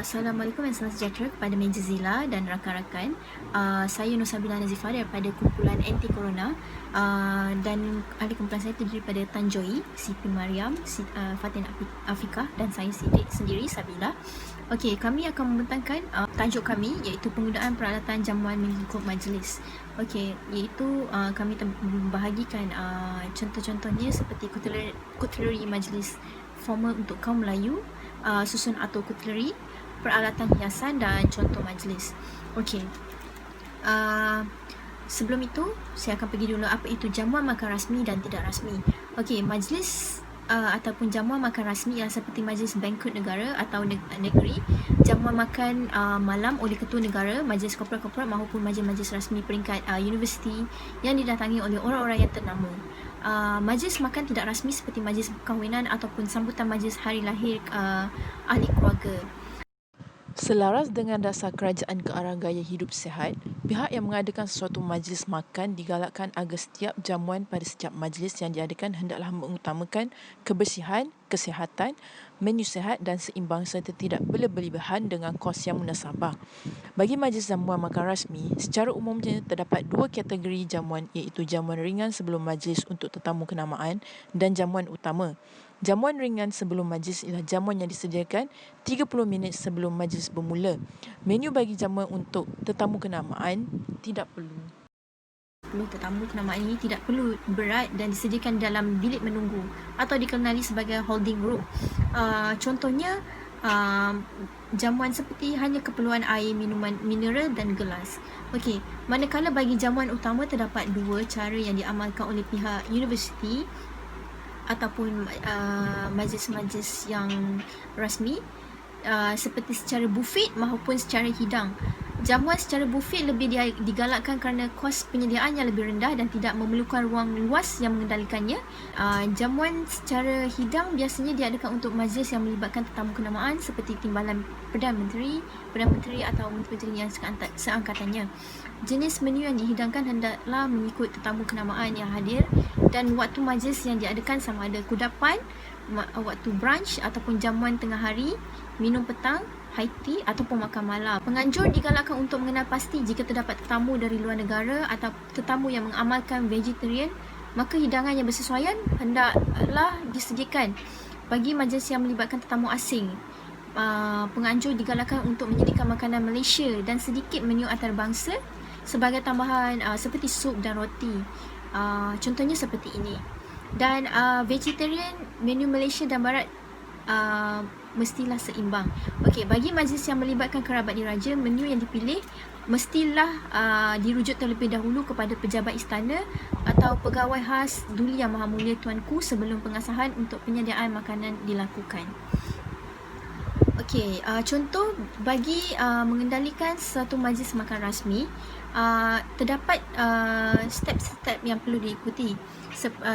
Assalamualaikum dan salam sejahtera kepada Meja Zila dan rakan-rakan. Saya Nur Sabila Nazifah daripada kumpulan Anti Corona, dan ahli kumpulan saya terdiri daripada Tan Joy, Siti Mariam, Fatin Afiqah dan saya sendiri Sabila. Okey, kami akan membentangkan tajuk kami iaitu penggunaan peralatan jamuan mengikut majlis. Okey, iaitu kami membahagikan contoh-contohnya seperti cutlery majlis formal untuk kaum Melayu, susun atau cutlery, peralatan hiasan dan contoh majlis. Okey. Sebelum itu, saya akan pergi dulu apa itu jamuan makan rasmi dan tidak rasmi. Okey, majlis ataupun jamuan makan rasmi ialah seperti majlis banquet negara atau negeri, jamuan makan malam oleh ketua negara, majlis korporat maupun majlis rasmi peringkat universiti yang didatangi oleh orang-orang yang ternama. Majlis makan tidak rasmi seperti majlis perkahwinan ataupun sambutan majlis hari lahir ahli keluarga. Selaras dengan dasar kerajaan ke arah gaya hidup sihat, pihak yang mengadakan sesuatu majlis makan digalakkan agar setiap jamuan pada setiap majlis yang diadakan hendaklah mengutamakan kebersihan, kesihatan, menu sihat dan seimbang serta tidak berlebihan dengan kos yang munasabah. Bagi majlis jamuan makan rasmi, secara umumnya terdapat dua kategori jamuan iaitu jamuan ringan sebelum majlis untuk tetamu kenamaan dan jamuan utama. Jamuan ringan sebelum majlis ialah jamuan yang disediakan 30 minit sebelum majlis bermula. Menu bagi jamuan untuk tetamu kenamaan tidak perlu. Tetamu kenamaan ini tidak perlu berat dan disediakan dalam bilik menunggu atau dikenali sebagai holding room. Contohnya, jamuan seperti hanya keperluan air, minuman mineral dan gelas. Okey, manakala bagi jamuan utama terdapat dua cara yang diamalkan oleh pihak universiti ataupun majlis-majlis yang rasmi, seperti secara buffet maupun secara hidang. Jamuan secara buffet lebih digalakkan kerana kos penyediaannya lebih rendah dan tidak memerlukan ruang luas yang mengendalikannya. Jamuan secara hidang biasanya diadakan untuk majlis yang melibatkan tetamu kenamaan seperti timbalan Perdana Menteri atau menteri-menteri yang seangkatannya. Jenis menu yang dihidangkan hendaklah mengikut tetamu kenamaan yang hadir dan waktu majlis yang diadakan sama ada kudapan, waktu brunch ataupun jamuan tengah hari, minum petang, high tea ataupun makan malam. Penganjur digalakkan untuk mengenal pasti jika terdapat tetamu dari luar negara atau tetamu yang mengamalkan vegetarian, maka hidangan yang bersesuaian hendaklah disediakan. Bagi majlis yang melibatkan tetamu asing, penganjur digalakkan untuk menyediakan makanan Malaysia dan sedikit menu antarabangsa sebagai tambahan seperti sup dan roti. Contohnya seperti ini. Dan vegetarian, menu Malaysia dan Barat mestilah seimbang. Okey, bagi majlis yang melibatkan kerabat diraja, menu yang dipilih mestilah dirujuk terlebih dahulu kepada pejabat istana atau pegawai khas Duli Yang Maha Mulia Tuanku sebelum pengasahan untuk penyediaan makanan dilakukan. Okey, contoh bagi mengendalikan suatu majlis makan rasmi, terdapat step-step yang perlu diikuti.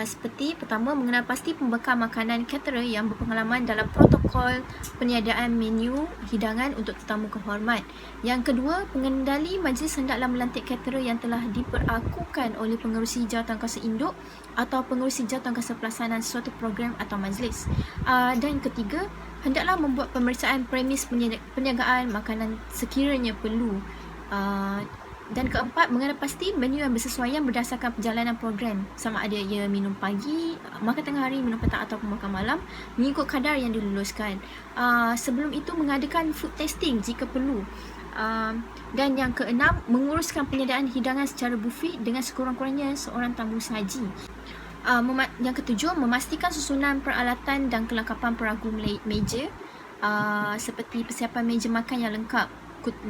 Seperti pertama, mengenal pasti pembekal makanan caterer yang berpengalaman dalam protokol penyediaan menu hidangan untuk tetamu kehormat. Yang kedua, pengendali majlis hendaklah melantik caterer yang telah diperakukan oleh pengerusi jawatankuasa induk atau pengerusi jawatankuasa pelaksanaan suatu program atau majlis. Dan ketiga, hendaklah membuat pemeriksaan premis perniagaan makanan sekiranya perlu. Dan keempat, mengenal pasti menu yang bersesuaian berdasarkan perjalanan program, sama ada ia minum pagi, makan tengah hari, minum petang ataupun makan malam mengikut kadar yang diluluskan. Sebelum itu, mengadakan food testing jika perlu. Dan yang keenam, menguruskan penyediaan hidangan secara buffet dengan sekurang-kurangnya seorang tamu sahaji. Yang ketujuh, memastikan susunan peralatan dan kelengkapan peragu meja, seperti persiapan meja makan yang lengkap,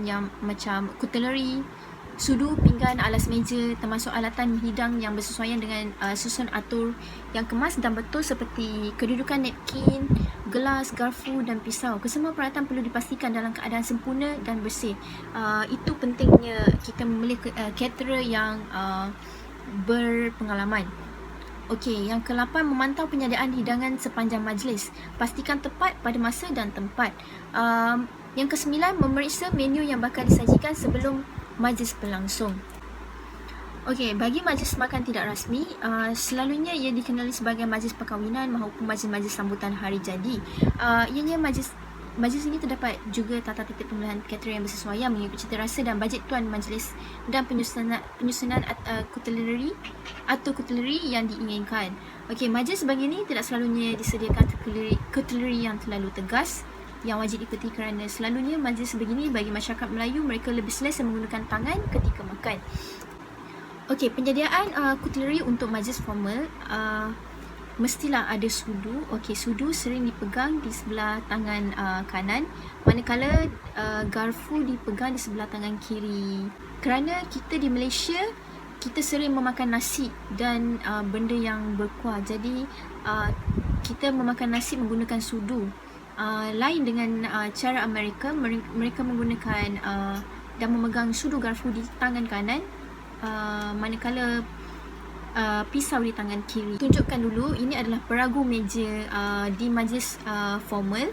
yang macam cutlery, sudu, pinggan, alas meja, termasuk alatan hidang yang bersesuaian dengan susun atur yang kemas dan betul seperti kedudukan napkin, gelas, garfu dan pisau. Kesemua peralatan perlu dipastikan dalam keadaan sempurna dan bersih. Itu pentingnya kita memiliki caterer yang berpengalaman. Okey, yang ke-8, memantau penyediaan hidangan sepanjang majlis. Pastikan tepat pada masa dan tempat. Yang ke-9, memeriksa menu yang bakal disajikan sebelum majlis berlangsung. Okey, bagi majlis makan tidak rasmi, selalunya ia dikenali sebagai majlis perkahwinan maupun majlis-majlis sambutan hari jadi. Ianya majlis majlis ini terdapat juga tata tertib pemilihan caterer yang bersesuaian mengikut cita rasa dan bajet tuan majlis dan penyusunan cutlery atau cutlery yang diinginkan. Okey, majlis sebegini tidak selalunya disediakan cutlery yang terlalu tegas yang wajib diikuti kerana selalunya majlis sebegini bagi masyarakat Melayu mereka lebih selesa menggunakan tangan ketika makan. Okey, penyediaan cutlery untuk majlis formal mestilah ada sudu. Okey, sudu sering dipegang di sebelah tangan kanan, manakala garfu dipegang di sebelah tangan kiri. Kerana kita di Malaysia, kita sering memakan nasi dan benda yang berkuah. Jadi kita memakan nasi menggunakan sudu. Lain dengan cara Amerika, mereka menggunakan dan memegang sudu garfu di tangan kanan, manakala pisau di tangan kiri. Tunjukkan dulu, ini adalah peragu meja di majlis formal.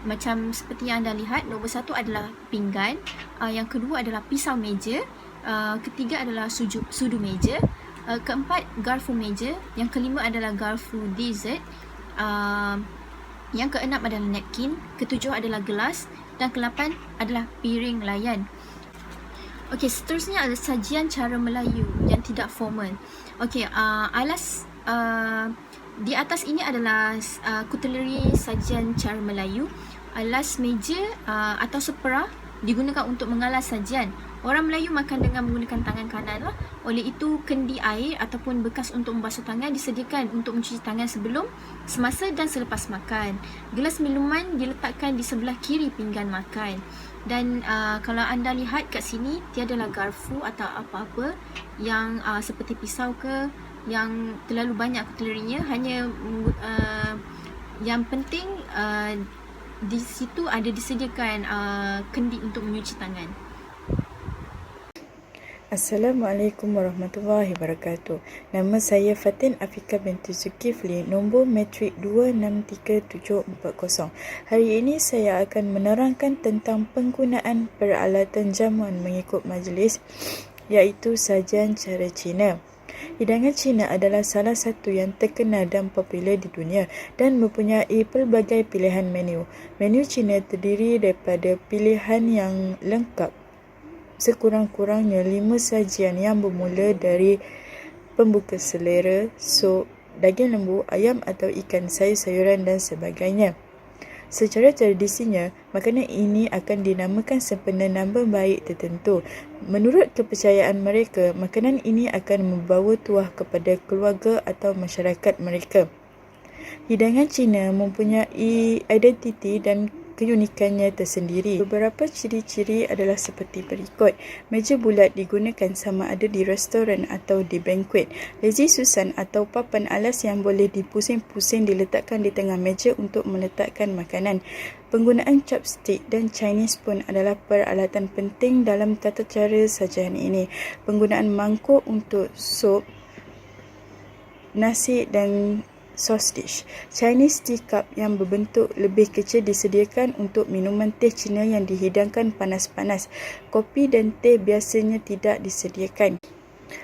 Macam seperti yang anda lihat, nombor 1 adalah pinggan, yang kedua adalah pisau meja, ketiga adalah sudu meja, keempat garfu meja, yang kelima adalah garfu dessert, yang keenam adalah napkin, ketujuh adalah gelas dan ke-8 adalah piring layan. Okey, seterusnya adalah sajian cara Melayu yang tidak formal. Okey, alas di atas ini adalah cutlery sajian cara Melayu. Alas meja atau seperah digunakan untuk mengalas sajian. Orang Melayu makan dengan menggunakan tangan kanan lah. Oleh itu, kendi air ataupun bekas untuk membasuh tangan disediakan untuk mencuci tangan sebelum, semasa dan selepas makan. Gelas minuman diletakkan di sebelah kiri pinggan makan. Dan kalau anda lihat kat sini, tiadalah garfu atau apa-apa yang seperti pisau ke yang terlalu banyak cutlery-nya. Hanya yang penting di situ ada disediakan kendi untuk mencuci tangan. Assalamualaikum warahmatullahi wabarakatuh. Nama saya Fatin Afika binti Zulkifli, nombor matrik 263740. Hari ini saya akan menerangkan tentang penggunaan peralatan jamuan mengikut majlis, iaitu sajian cara Cina. Hidangan Cina adalah salah satu yang terkenal dan popular di dunia dan mempunyai pelbagai pilihan menu. Menu Cina terdiri daripada pilihan yang lengkap, sekurang-kurangnya 5 sajian yang bermula dari pembuka selera, sup, daging lembu, ayam atau ikan, sayur-sayuran dan sebagainya. Secara tradisinya, makanan ini akan dinamakan sempena nama baik tertentu. Menurut kepercayaan mereka, makanan ini akan membawa tuah kepada keluarga atau masyarakat mereka. Hidangan Cina mempunyai identiti dan keunikannya tersendiri. Beberapa ciri-ciri adalah seperti berikut. Meja bulat digunakan sama ada di restoran atau di banquet. Lazy Susan atau papan alas yang boleh dipusing-pusing diletakkan di tengah meja untuk meletakkan makanan. Penggunaan chopstick dan Chinese spoon adalah peralatan penting dalam tata cara sajian ini. Penggunaan mangkuk untuk sup, nasi dan sauce dish. Chinese teacup yang berbentuk lebih kecil disediakan untuk minuman teh Cina yang dihidangkan panas-panas. Kopi dan teh biasanya tidak disediakan.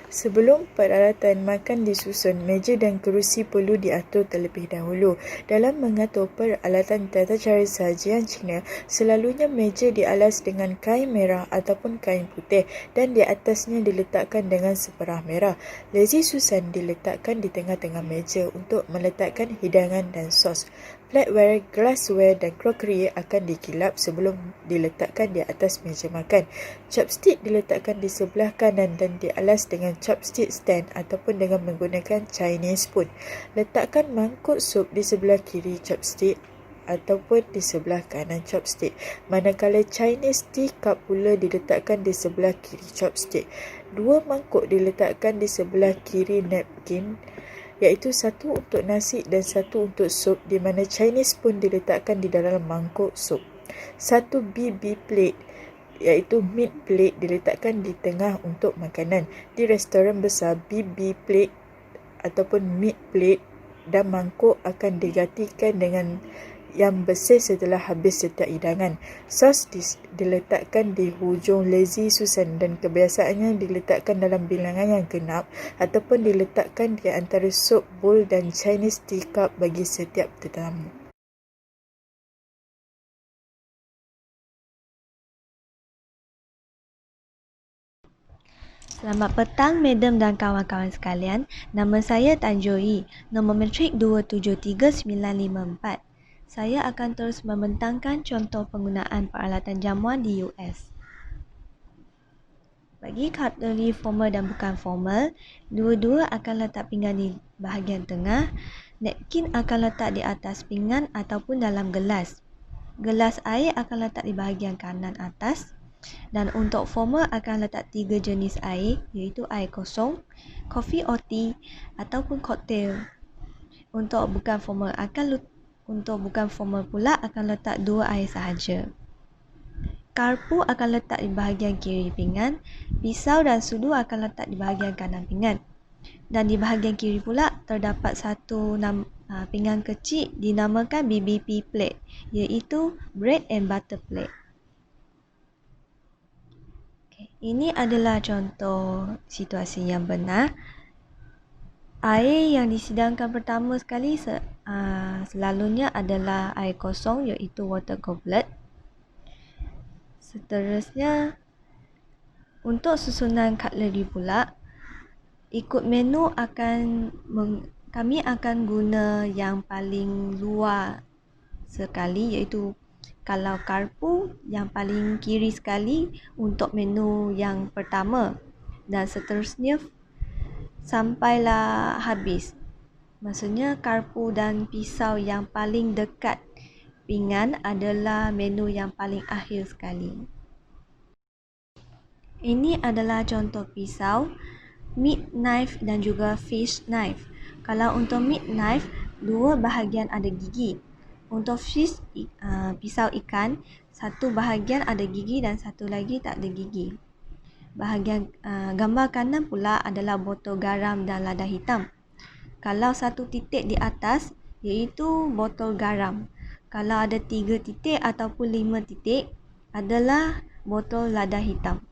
Sebelum peralatan makan disusun, meja dan kerusi perlu diatur terlebih dahulu. Dalam mengatur peralatan tata cara sajian Cina, selalunya meja dialas dengan kain merah ataupun kain putih dan di atasnya diletakkan dengan seperah merah. Lazy Susan diletakkan di tengah-tengah meja untuk meletakkan hidangan dan sos. Flatware, glassware dan crockery akan dikilap sebelum diletakkan di atas meja makan. Chopstick diletakkan di sebelah kanan dan dialas dengan chopstick stand ataupun dengan menggunakan Chinese spoon. Letakkan mangkuk sup di sebelah kiri chopstick ataupun di sebelah kanan chopstick. Manakala Chinese teacup pula diletakkan di sebelah kiri chopstick. 2 mangkuk diletakkan di sebelah kiri napkin, iaitu satu untuk nasi dan satu untuk sup, di mana Chinese spoon diletakkan di dalam mangkuk sup. 1 BB plate, iaitu meat plate, diletakkan di tengah untuk makanan. Di restoran besar, BB plate ataupun meat plate dan mangkuk akan digantikan dengan yang bersih setelah habis setiap hidangan. Sos diletakkan di hujung Lazy Susan dan kebiasaannya diletakkan dalam bilangan yang genap ataupun diletakkan di antara sup bowl dan Chinese teacup bagi setiap tetamu. Selamat petang, Madam dan kawan-kawan sekalian. Nama saya Tan Joey, nombor metrik 273954. Saya akan terus membentangkan contoh penggunaan peralatan jamuan di US. Bagi cutlery formal dan bukan formal, dua-dua akan letak pinggan di bahagian tengah, napkin akan letak di atas pinggan ataupun dalam gelas. Gelas air akan letak di bahagian kanan atas. Dan untuk formal akan letak 3 jenis air, iaitu air kosong, kopi or tea ataupun koktail. Untuk bukan formal pula akan letak 2 air sahaja. Karpu akan letak di bahagian kiri pinggan, pisau dan sudu akan letak di bahagian kanan pinggan. Dan di bahagian kiri pula terdapat satu pinggan kecil dinamakan BBP plate, iaitu bread and butter plate. Ini adalah contoh situasi yang benar. Air yang disidangkan pertama sekali selalunya adalah air kosong, iaitu water goblet. Seterusnya, untuk susunan cutlery pula, ikut menu kami akan guna yang paling luar sekali, iaitu kalau karpu yang paling kiri sekali untuk menu yang pertama, dan seterusnya sampailah habis. Maksudnya karpu dan pisau yang paling dekat pinggan adalah menu yang paling akhir sekali. Ini adalah contoh pisau, meat knife dan juga fish knife. Kalau untuk meat knife, dua bahagian ada gigi. Untuk fish, pisau ikan, satu bahagian ada gigi dan satu lagi tak ada gigi. Bahagian gambar kanan pula adalah botol garam dan lada hitam. Kalau satu titik di atas, iaitu botol garam. Kalau ada 3 titik ataupun 5 titik, adalah botol lada hitam.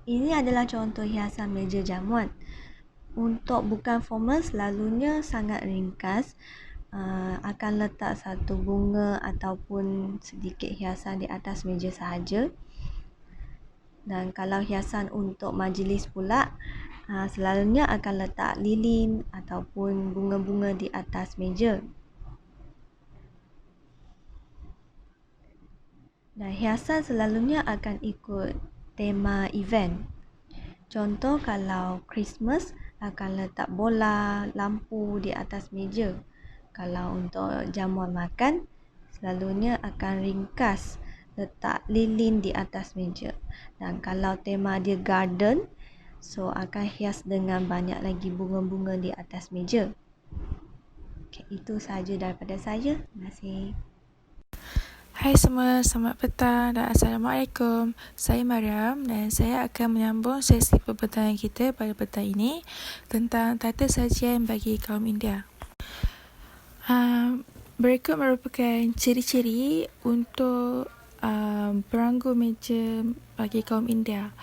Ini adalah contoh hiasan meja jamuan. Untuk bukan formal selalunya sangat ringkas, akan letak satu bunga ataupun sedikit hiasan di atas meja sahaja. Dan kalau hiasan untuk majlis pula, selalunya akan letak lilin ataupun bunga-bunga di atas meja. Dan hiasan selalunya akan ikut tema event. Contoh kalau Christmas akan letak bola, lampu di atas meja. Kalau untuk jamuan makan, selalunya akan ringkas letak lilin di atas meja. Dan kalau tema dia garden, so akan hias dengan banyak lagi bunga-bunga di atas meja. Okay, itu sahaja daripada saya. Terima kasih. Hai semua, selamat petang dan Assalamualaikum. Saya Mariam dan saya akan menyambung sesi perbentangan kita pada petang ini tentang tata sajian bagi kaum India. Berikut merupakan ciri-ciri untuk peranggu meja bagi kaum India.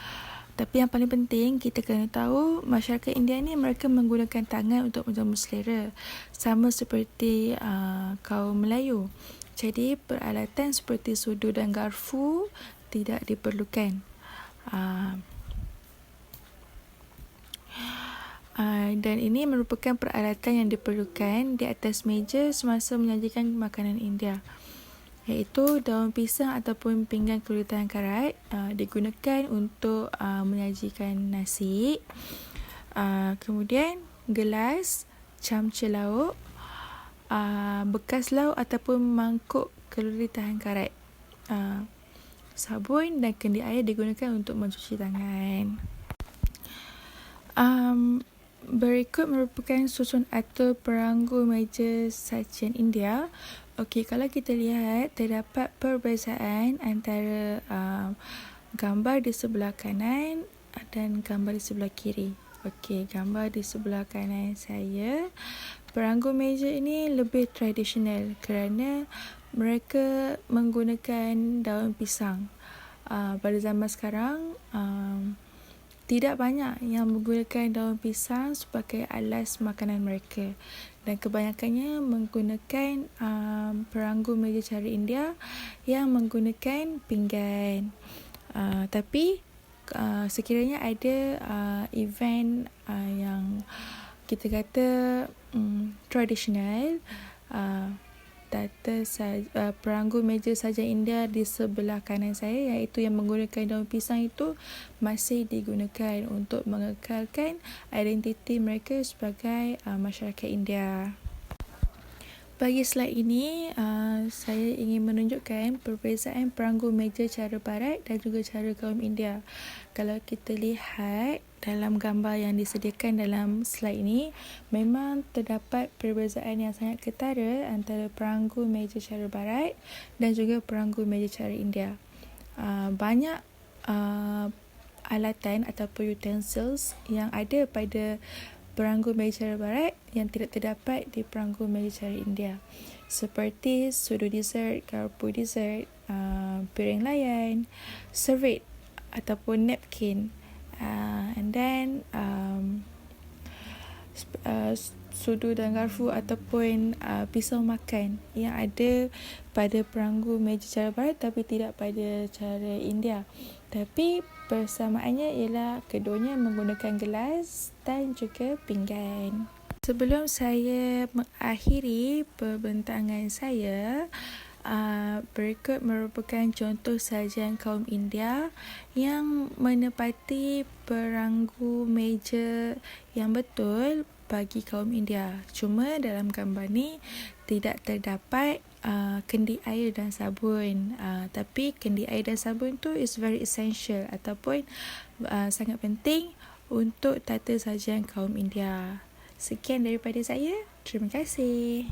Tapi yang paling penting kita kena tahu masyarakat India ni mereka menggunakan tangan untuk menjamu selera, sama seperti kaum Melayu. Jadi peralatan seperti sudu dan garfu tidak diperlukan. Dan ini merupakan peralatan yang diperlukan di atas meja semasa menyajikan makanan India, iaitu daun pisang ataupun pinggan kulitan karat digunakan untuk menyajikan nasi. Kemudian gelas, camca lauk, bekas lauk ataupun mangkuk keluri tahan karat, sabun dan kendi air digunakan untuk mencuci tangan. Berikut merupakan susun atur peranggu meja sajian India. Okey, kalau kita lihat terdapat perbezaan antara gambar di sebelah kanan dan gambar di sebelah kiri. Okey, gambar di sebelah kanan saya, peranggu meja ini lebih tradisional kerana mereka menggunakan daun pisang. Pada zaman sekarang, tidak banyak yang menggunakan daun pisang sebagai alas makanan mereka, dan kebanyakannya menggunakan peranggu meja cara India yang menggunakan pinggan. Tapi sekiranya ada event yang kita kata tradisional, peranggu meja saja India di sebelah kanan saya, iaitu yang menggunakan daun pisang, itu masih digunakan untuk mengekalkan identiti mereka sebagai masyarakat India. Bagi slide ini, saya ingin menunjukkan perbezaan peranggu meja cara Barat dan juga cara kaum India. Kalau kita lihat dalam gambar yang disediakan dalam slide ini, memang terdapat perbezaan yang sangat ketara antara peranggu meja cara Barat dan juga peranggu meja cara India. Banyak alatan ataupun utensils yang ada pada peranggu meja cara Barat yang tidak terdapat di peranggu meja cara India, seperti sudu dessert, garpu dessert, piring layan, serviette ataupun napkin, and then sudu dan garpu ataupun pisau makan yang ada pada peranggu meja cara Barat tapi tidak pada cara India. Tapi persamaannya ialah keduanya menggunakan gelas dan juga pinggan. Sebelum saya mengakhiri perbentangan saya, berikut merupakan contoh sajian kaum India yang menepati peranggu meja yang betul bagi kaum India. Cuma dalam gambar ni tidak terdapat kendi air dan sabun, tapi kendi air dan sabun tu is very essential ataupun sangat penting untuk tata sajian kaum India. Sekian daripada saya. Terima kasih.